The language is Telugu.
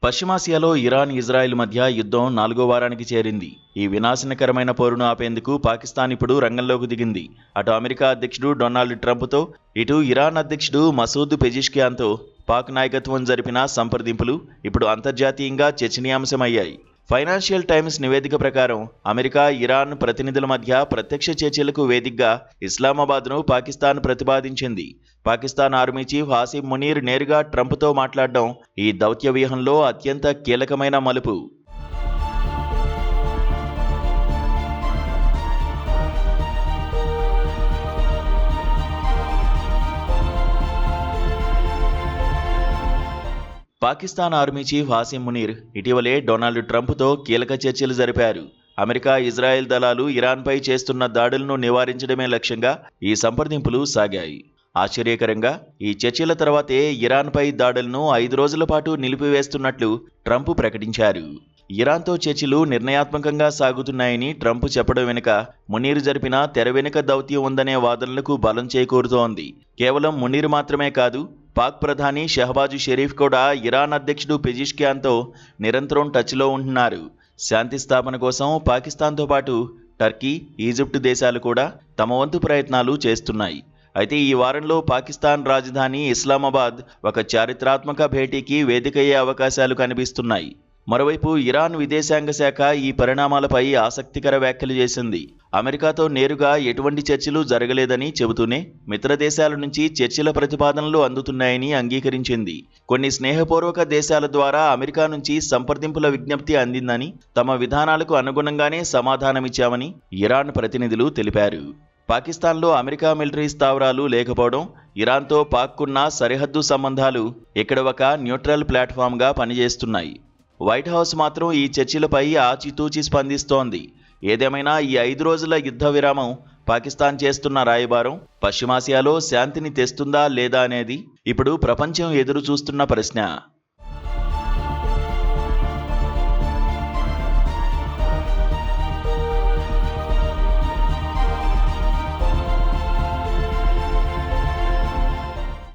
పశ్చిమాసియాలో ఇరాన్, ఇజ్రాయెల్ మధ్య యుద్ధం 4వ వారానికి చేరింది. ఈ వినాశనకరమైన పోరును ఆపేందుకు పాకిస్తాన్ ఇప్పుడు రంగంలోకి దిగింది. అటు అమెరికా అధ్యక్షుడు డొనాల్డ్ ట్రంప్తో, ఇటు ఇరాన్ అధ్యక్షుడు మసూద్ పెజిష్కియాన్తో పాక్ నాయకత్వం జరిపిన సంప్రదింపులు ఇప్పుడు అంతర్జాతీయంగా చర్చనీయాంశమయ్యాయి. ఫైనాన్షియల్ టైమ్స్ నివేదిక ప్రకారం అమెరికా, ఇరాన్ ప్రతినిధుల మధ్య ప్రత్యక్ష చర్చలకు వేదికగా ఇస్లామాబాద్ను పాకిస్తాన్ ప్రతిపాదించింది. పాకిస్తాన్ ఆర్మీ చీఫ్ హాసిం మునీర్ నేరుగా ట్రంప్తో మాట్లాడడం ఈ దౌత్య వ్యూహంలో అత్యంత కీలకమైన మలుపు. పాకిస్తాన్ ఆర్మీ చీఫ్ హాసిం మునీర్ ఇటీవలే డొనాల్డ్ ట్రంప్తో కీలక చర్చలు జరిపారు. అమెరికా, ఇజ్రాయెల్ దళాలు ఇరాన్పై చేస్తున్న దాడులను నివారించడమే లక్ష్యంగా ఈ సంప్రదింపులు సాగాయి. ఆశ్చర్యకరంగా ఈ చర్చల తర్వాతే ఇరాన్పై దాడులను 5 రోజుల పాటు నిలిపివేస్తున్నట్లు ట్రంప్ ప్రకటించారు. ఇరాన్తో చర్చలు నిర్ణయాత్మకంగా సాగుతున్నాయని ట్రంప్ చెప్పడం వెనుక మునీర్ జరిపిన తెర వెనుక దౌత్యం ఉందనే వాదనలకు బలం చేకూరుతోంది. కేవలం మునీర్ మాత్రమే కాదు, పాక్ ప్రధాని షహబాజ్ షరీఫ్ కూడా ఇరాన్ అధ్యక్షుడు పెజిష్కియాన్తో నిరంతరం టచ్లో ఉంటున్నారు. శాంతి స్థాపన కోసం పాకిస్తాన్తో పాటు టర్కీ, ఈజిప్ట్ దేశాలు కూడా తమ వంతు ప్రయత్నాలు చేస్తున్నాయి. అయితే ఈ వారంలో పాకిస్తాన్ రాజధాని ఇస్లామాబాద్ ఒక చారిత్రాత్మక భేటీకి వేదికయ్యే అవకాశాలు కనిపిస్తున్నాయి. మరోవైపు ఇరాన్ విదేశాంగ శాఖ ఈ పరిణామాలపై ఆసక్తికర వ్యాఖ్యలు చేసింది. అమెరికాతో నేరుగా ఎటువంటి చర్చలు జరగలేదని చెబుతూనే మిత్ర దేశాల నుంచి చర్చల ప్రతిపాదనలు అందుతున్నాయని అంగీకరించింది. కొన్ని స్నేహపూర్వక దేశాల ద్వారా అమెరికా నుంచి సంప్రదింపుల విజ్ఞప్తి అందిందని, తమ విధానాలకు అనుగుణంగానే సమాధానమిచ్చామని ఇరాన్ ప్రతినిధులు తెలిపారు. పాకిస్తాన్లో అమెరికా మిలిటరీ స్థావరాలు లేకపోవడం, ఇరాన్తో పాక్కున్న సరిహద్దు సంబంధాలు ఇక్కడ ఒక న్యూట్రల్ ప్లాట్ఫామ్గా పనిచేస్తున్నాయి. వైట్ హౌస్ మాత్రం ఈ చర్చలపై ఆచితూచి స్పందిస్తోంది. ఏదేమైనా ఈ 5 రోజుల యుద్ధ విరామం పాకిస్తాన్ చేస్తున్న రాయబారం పశ్చిమాసియాలో శాంతిని తెస్తుందా లేదా అనేది ఇప్పుడు ప్రపంచం ఎదురు చూస్తున్న ప్రశ్న.